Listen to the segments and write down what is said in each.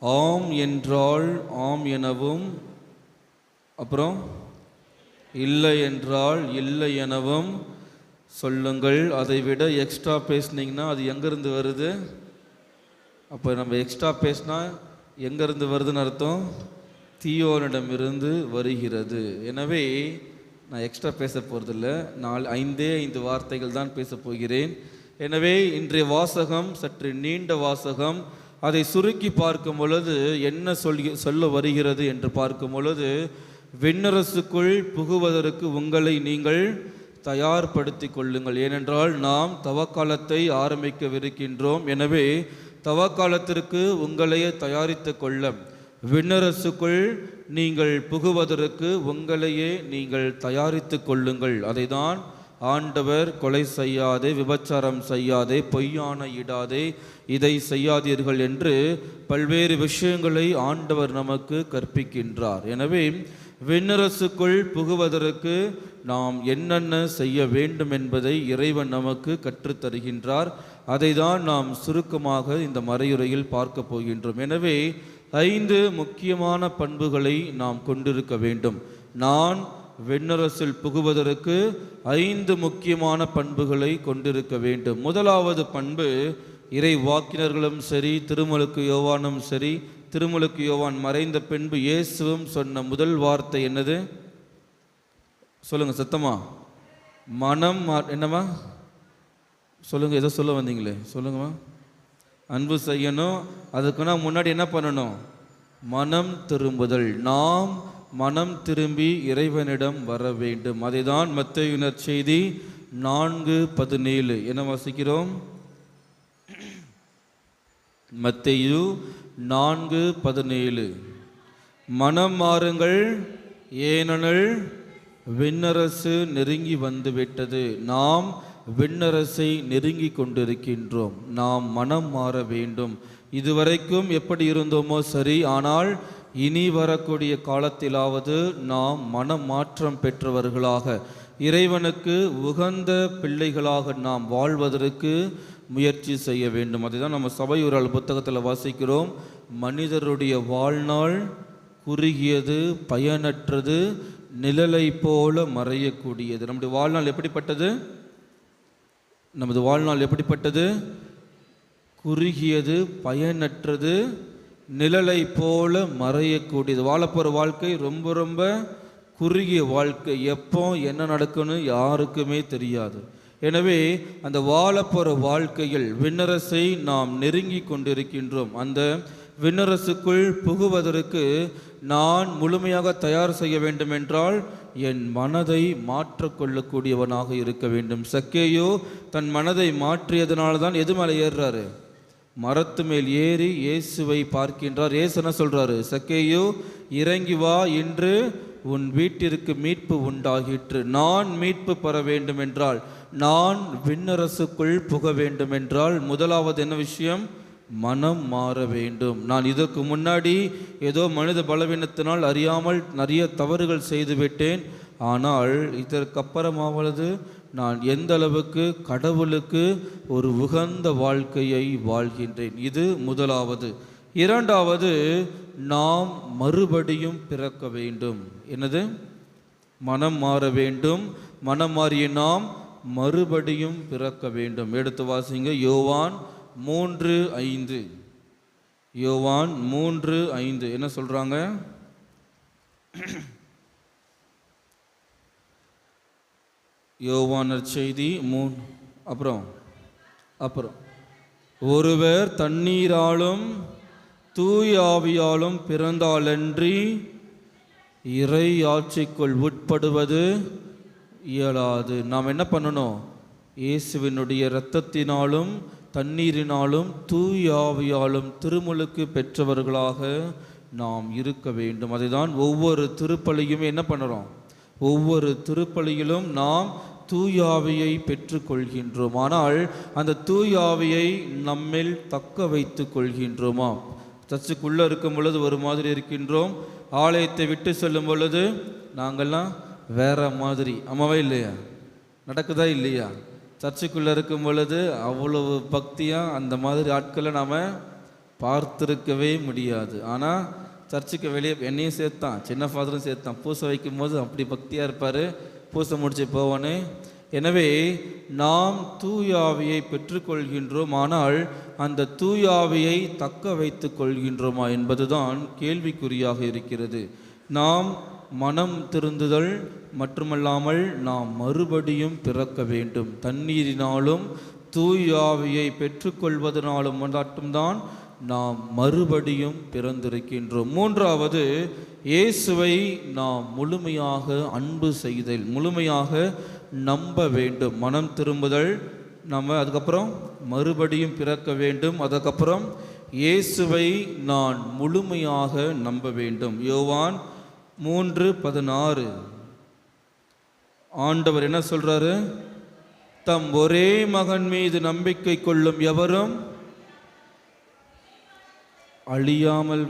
ஆம் என்றால் ஆம் எனவும், அப்புறம் இல்லை என்றால் இல்லை எனவும் சொல்லுங்கள். அதை விட எக்ஸ்ட்ரா பேசுனீங்கன்னா அது எங்கேருந்து வருது? அப்போ நம்ம எக்ஸ்ட்ரா பேசினா எங்கேருந்து வருதுன்னு அர்த்தம்? தீயோனிடமிருந்து வருகிறது. எனவே நான் எக்ஸ்ட்ரா பேச போகிறதில்ல. 5 வார்த்தைகள் தான் பேச போகிறேன். எனவே இன்றைய வாசகம் சற்று நீண்ட வாசகம். அதை சுருக்கி பார்க்கும் பொழுது என்ன சொல்ல வருகிறது என்று பார்க்கும் பொழுது, விண்ணரசுக்குள் புகுவதற்கு உங்களை நீங்கள் தயார்படுத்தி கொள்ளுங்கள். ஏனென்றால் நாம் தவக்காலத்தை ஆரம்பிக்கவிருக்கின்றோம். எனவே தவக்காலத்திற்கு உங்களையே தயாரித்து கொள்ள, விண்ணரசுக்குள் நீங்கள் புகுவதற்கு உங்களையே நீங்கள் தயாரித்து கொள்ளுங்கள். அதை தான் ஆண்டவர் கொலை செய்யாதே, விபச்சாரம் செய்யாதே, பொய்யான இடாதே, இதை செய்யாதீர்கள் என்று பல்வேறு விஷயங்களை ஆண்டவர் நமக்கு கற்பிக்கின்றார். எனவே விண்ணரசுக்குள் புகுவதற்கு நாம் என்னென்ன செய்ய வேண்டும் என்பதை இறைவன் நமக்கு கற்றுத்தருகின்றார். அதை தான் நாம் சுருக்கமாக இந்த மறையுரையில் பார்க்க போகின்றோம். எனவே 5 முக்கியமான பண்புகளை நாம் கொண்டிருக்க வேண்டும். நான் விண்ணரசில் புகுவதற்கு 5 முக்கியமான பண்புகளை கொண்டிருக்க வேண்டும். முதலாவது பண்பு, இறை வாக்கினர்களும் சரி, திருமுழுக்கு யோவானும் சரி, திருமுழுக்கு யோவான் மறைந்த பின்பு இயேசுவும் சொன்ன முதல் வார்த்தை என்னது? சொல்லுங்க சத்தமா. மனம் என்னமா சொல்லுங்க. ஏதோ சொல்ல வந்தீங்களே, சொல்லுங்கம்மா. அன்பு செய்யணும். அதுக்குன்னா முன்னாடி என்ன பண்ணணும்? மனம் திரும்புதல். நாம் மனம் திரும்பி இறைவனிடம் வர வேண்டும். அதை தான் மத்தேயு நற்செய்தி 4:17 என்ன வாசிக்கிறோம்? மத்தேயு 4:17, மனம் மாறுங்கள், ஏனெனில் விண்ணரசு நெருங்கி வந்துவிட்டது. நாம் விண்ணரசை நெருங்கி கொண்டிருக்கின்றோம். நாம் மனம் மாற வேண்டும். இதுவரைக்கும் எப்படி இருந்தோமோ சரி, ஆனால் இனி வரக்கூடிய காலத்திலாவது நாம் மனமாற்றம் பெற்றவர்களாக, இறைவனுக்கு உகந்த பிள்ளைகளாக நாம் வாழ்வதற்கு முயற்சி செய்ய வேண்டும். அதுதான் நம்ம சபையுறால் புத்தகத்தில் வாசிக்கிறோம். மனிதருடைய வாழ்நாள் குறுகியது, பயனற்றது, நிழலை போல மறையக்கூடியது. நம்முடைய வாழ்நாள் எப்படிப்பட்டது? நமது வாழ்நாள் எப்படிப்பட்டது? குறுகியது, பயனற்றது, நிழலை போல மறையக்கூடியது. வாழப்போகிற வாழ்க்கை ரொம்ப ரொம்ப குறுகிய வாழ்க்கை. எப்போ என்ன நடக்குன்னு யாருக்குமே தெரியாது. எனவே அந்த வாழப்போகிற வாழ்க்கையில் விண்ணரசை நாம் நெருங்கி கொண்டிருக்கின்றோம். அந்த விண்ணரசுக்குள் புகுவதற்கு நான் முழுமையாக தயார் செய்ய வேண்டும் என்றால் என் மனதை மாற்றிக்கொள்ளக்கூடியவனாக இருக்க வேண்டும். சக்கேயு தன் மனதை மாற்றியதனால்தான் எது மேலே ஏறுறாரு? மரத்து மேல் ஏறி இயேசுவை பார்க்கின்றார். இயேசு என்ன சொல்றாரு? சக்கேயு இறங்கி வா, இன்று உன் வீட்டிற்கு மீட்பு உண்டாகிற்று. நான் மீட்பு பெற வேண்டும் என்றால், நான் விண்ணரசுக்குள் புக வேண்டும் என்றால் முதலாவது என்ன விஷயம்? மனம் மாற வேண்டும். நான் இதற்கு முன்னாடி ஏதோ மனித பலவீனத்தினால் அறியாமல் நிறைய தவறுகள் செய்துவிட்டேன். ஆனால் இதற்கப்புறமாவது நான் எந்த அளவுக்கு கடவுளுக்கு ஒரு உகந்த வாழ்க்கையை வாழ்கின்றேன். இது முதலாவது. இரண்டாவது, நாம் மறுபடியும் பிறக்க வேண்டும். என்னது? மனம் மாற வேண்டும். மனம் மாறிய நாம் மறுபடியும் பிறக்க வேண்டும். எடுத்து வாசிங்க. யோவான் 3:5. யோவான் 3:5 என்ன சொல்றாங்க? யோவான் செய்தி 3 அப்புறம் ஒருவர் தண்ணீராலும் தூய ஆவியாலும் பிறந்தாலன்றி இறை ஆட்சிக்குள் உட்படுவது இயலாது. நாம் என்ன பண்ணணும்? இயேசுவினுடைய இரத்தத்தினாலும் தண்ணீரினாலும் தூய ஆவியாலும் திருமுழுக்கு பெற்றவர்களாக நாம் இருக்க வேண்டும். அதுதான் ஒவ்வொரு திருப்பலியும் என்ன பண்ணுறோம்? ஒவ்வொரு திருப்பலியிலும் நாம் தூய ஆவியை பெற்றுக்கொள்கின்றோம். ஆனால் அந்த தூய ஆவியை நம்மில் தக்க வைத்து கொள்கின்றோமா? சர்ச்சுக்குள்ளே இருக்கும் பொழுது ஒரு மாதிரி இருக்கின்றோம், ஆலயத்தை விட்டு செல்லும் பொழுது நாங்கள்லாம் வேற மாதிரி. ஆமாவா இல்லையா? நடக்குதா இல்லையா? சர்ச்சுக்குள்ளே இருக்கும் பொழுது அவ்வளவு பக்தியாக அந்த மாதிரி ஆட்களை நாம் பார்த்துருக்கவே முடியாது. ஆனால் சர்ச்சுக்கு வெளியே என்னையும் சேர்த்தான், சின்ன ஃபாதரும் சேர்த்தான். பூசை வைக்கும் போது அப்படி பக்தியாக இருப்பார், பூசை முடிச்சு போவானே. எனவே நாம் தூயாவியை பெற்றுக்கொள்கின்றோம், ஆனால் அந்த தூயாவியை தக்க வைத்து கொள்கின்றோமா என்பதுதான் கேள்விக்குறியாக இருக்கிறது. நாம் மனம் திருந்துதல் மட்டுமல்லாமல் நாம் மறுபடியும் பிறக்க வேண்டும். தண்ணீரினாலும் தூயாவியை பெற்றுக்கொள்வதனாலும் மட்டும்தான் நாம் மறுபடியும் பிறந்திருக்கின்றோம். மூன்றாவது, இயேசுவை நாம் முழுமையாக அன்பு செய்தல், முழுமையாக நம்ப வேண்டும். மனம் திரும்புதல், நம்ம அதுக்கப்புறம் மறுபடியும் பிறக்க வேண்டும், அதுக்கப்புறம் இயேசுவை நான் முழுமையாக நம்ப வேண்டும். யோவான் 3:16 ஆண்டவர் என்ன சொல்றாரு? தம் ஒரே மகன் மீது நம்பிக்கை கொள்ளும் எவரும் அழியாமல்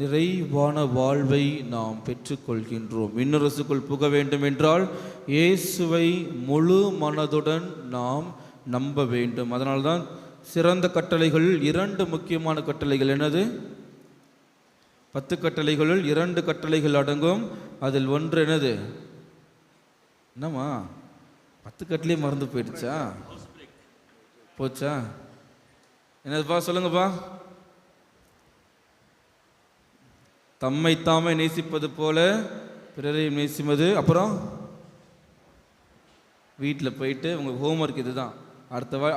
நிறைவான வாழ்வை நாம் பெற்றுக்கொள்கின்றோம். விண்ணரசுக்குள் புக வேண்டும் என்றால் இயேசுவை முழு மனதுடன் நாம் நம்ப வேண்டும். அதனால்தான் சிறந்த கட்டளைகள் 2 முக்கியமான கட்டளைகள். என்னது? 10 கட்டளைகளுள் 2 கட்டளைகள் அடங்கும். அதில் ஒன்று என்னது? என்னம்மா 10 கட்டளையே மறந்து போயிடுச்சா? போச்சா? என்னதுப்பா சொல்லுங்கப்பா. தம்மை தாமே நேசிப்பது போல பிறரையும் நேசிப்பது. அப்புறம் வீட்டில் போயிட்டு உங்கள் ஹோம்ஒர்க் இது தான்.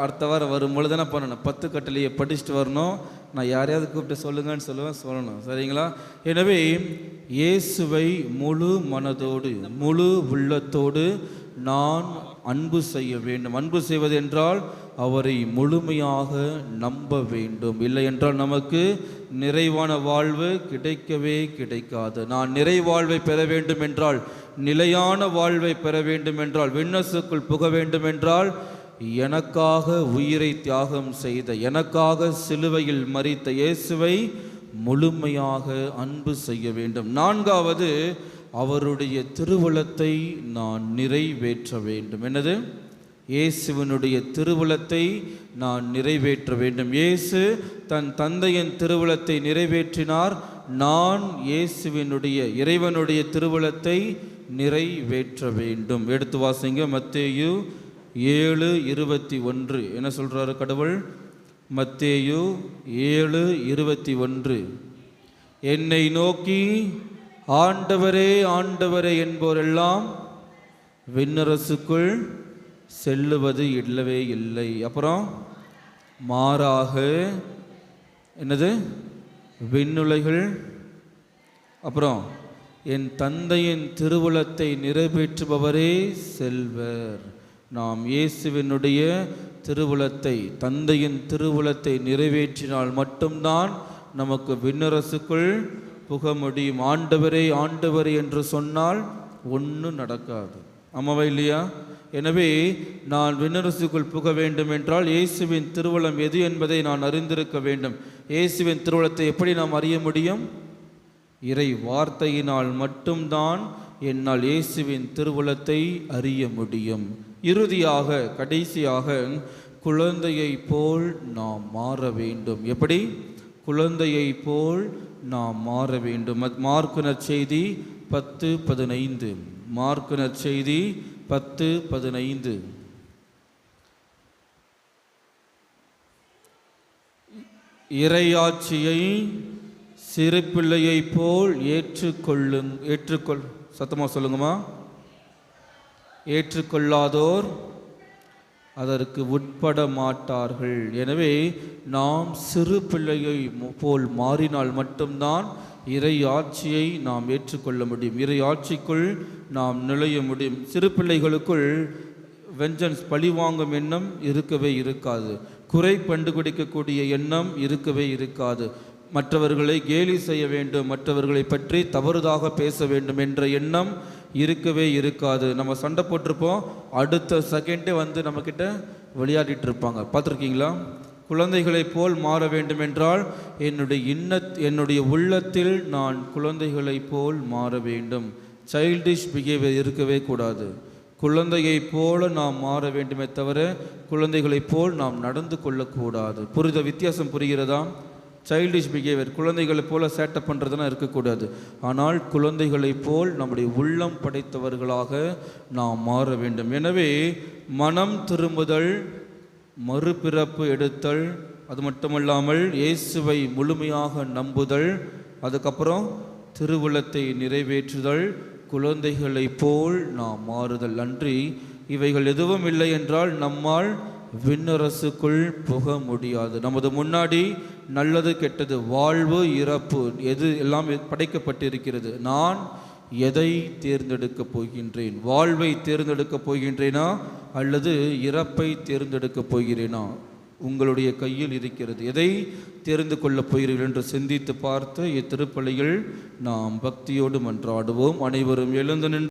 அடுத்த வாரம் வரும்பொழுது என்ன பண்ணணும்? 10 கட்டளையை படிச்சுட்டு வரணும். நான் யாரையாவது கூப்பிட்டு சொல்லுங்கன்னு சொல்லணும். சரிங்களா? எனவே இயேசுவை முழு மனதோடு முழு உள்ளத்தோடு நான் அன்பு செய்ய வேண்டும். அன்பு செய்வது என்றால் அவரை முழுமையாக நம்ப வேண்டும். இல்லை என்றால் நமக்கு நிறைவான வாழ்வு கிடைக்கவே கிடைக்காது. நான் நிறைவாழ்வை பெற வேண்டும் என்றால், நிலையான வாழ்வை பெற வேண்டும் என்றால், விண்ணரசுக்குள் புக வேண்டும் என்றால், எனக்காக உயிரை தியாகம் செய்த, எனக்காக சிலுவையில் மரித்த இயேசுவை முழுமையாக அன்பு செய்ய வேண்டும். 4வது, அவருடைய திருவுளத்தை நான் நிறைவேற்ற வேண்டும். என்னது? இயேசுவினுடைய திருவுளத்தை நான் நிறைவேற்ற வேண்டும். இயேசு தன் தந்தையின் திருவுளத்தை நிறைவேற்றினார். நான் இயேசுவினுடைய இறைவனுடைய திருவுளத்தை நிறைவேற்ற வேண்டும். எடுத்து வாசிங்க, மத்தேயு 7:21. என்ன சொல்றாரு கடவுள்? மத்தேயு 7:21, என்னை நோக்கி ஆண்டவரே ஆண்டவரே என்போரெல்லாம் விண்ணரசுக்குள் செல்லுவது இல்லவே இல்லை. அப்புறம் மாறாக என்னது? விண்ணுலகில், அப்புறம் என் தந்தையின் திருவுளத்தை நிறைவேற்றுபவரே செல்வர். நாம் இயேசுவினுடைய திருவுளத்தை, தந்தையின் திருவுளத்தை நிறைவேற்றினால் மட்டும்தான் நமக்கு விண்ணரசுக்குள் புக முடியும். ஆண்டவரே ஆண்டவரே என்று சொன்னால் ஒன்றும் நடக்காது. ஆமாவா இல்லையா? எனவே நான் விண்ணரசுக்குள் புக வேண்டும் என்றால் இயேசுவின் திருவுளம் எது என்பதை நான் அறிந்திருக்க வேண்டும். இயேசுவின் திருவுளத்தை எப்படி நாம் அறிய முடியும்? இறை வார்த்தையினால் மட்டும்தான் என்னால் இயேசுவின் திருவுளத்தை அறிய முடியும். இறுதியாக, கடைசியாக, குழந்தையை போல் நாம் மாற வேண்டும். எப்படி? குழந்தையை போல் நாம் மாற வேண்டும். மார்க்கு நற்செய்தி 10:15. மார்க்கு நற்செய்தி 10:15. இறையாட்சியை சிறு பிள்ளையை போல் ஏற்றுக்கொள் சத்தமா சொல்லுங்கம்மா. ஏற்றுக்கொள்ளாதோர் அதற்கு உட்பட மாட்டார்கள். எனவே நாம் சிறு பிள்ளையை போல் மாறினால் மட்டும்தான் இறை ஆட்சியை நாம் ஏற்றுக்கொள்ள முடியும். இறை ஆட்சிக்குள் நாம் நுழைய முடியும். சிறு பிள்ளைகளுக்குள் வெஞ்சன்ஸ், பழிவாங்கும் எண்ணம் இருக்கவே இருக்காது. குறை கண்டுபிடிக்கக்கூடிய எண்ணம் இருக்கவே இருக்காது. மற்றவர்களை கேலி செய்ய வேண்டும், மற்றவர்களை பற்றி தவறுதாக பேச வேண்டும் என்ற எண்ணம் இருக்கவே இருக்காது. நம்ம சண்டை போட்டிருப்போம், அடுத்த செகண்டே வந்து நம்மக்கிட்ட விளையாடிட்டு இருப்பாங்க. பார்த்துருக்கீங்களா? குழந்தைகளைப் போல் மாற வேண்டும் என்றால் என்னுடைய உள்ளத்தில் நான் குழந்தைகளைப் போல் மாற வேண்டும். சைல்டிஷ் பிஹேவியர் இருக்கவே கூடாது. குழந்தையைப் போல நாம் மாற வேண்டுமே தவிர குழந்தைகளைப் போல் நாம் நடந்து கொள்ளக்கூடாது. வித்தியாசம் புரிகிறதா? சைல்டிஷ் பிஹேவியர், குழந்தைகளைப் போல சேட்டை பண்ணுறதுலாம் இருக்கக்கூடாது. ஆனால் குழந்தைகளைப் போல் நம்முடைய உள்ளம் படைத்தவர்களாக நாம் மாற வேண்டும். எனவே மனம் திரும்புதல், மறுபிறப்பு எடுத்தல், அது மட்டுமல்லாமல் இயேசுவை முழுமையாக நம்புதல், அதுக்கப்புறம் திருவுளத்தை நிறைவேற்றுதல், குழந்தைகளைப் போல் நாம் மாறுதல். அன்றி இவைகள் எதுவும் இல்லை என்றால் நம்மால் விண்ணரசுக்குள் புக முடியாது. நமது முன்னாடி நல்லது கெட்டது, வாழ்வு இறப்பு, எது எல்லாம் படைக்கப்பட்டிருக்கிறது. நான் எதை தேர்ந்தெடுக்கப் போகின்றேன்? வாழ்வை தேர்ந்தெடுக்கப் போகின்றேனா அல்லது இறப்பை தேர்ந்தெடுக்கப் போகிறேனா? உங்களுடைய கையில் இருக்கிறது. எதை தெரிந்து கொள்ளப் போகிறீர்கள் என்று சிந்தித்து பார்த்து இத்திருப்பலியில் நாம் பக்தியோடு மன்றாடுவோம். அனைவரும் எழுந்து நின்று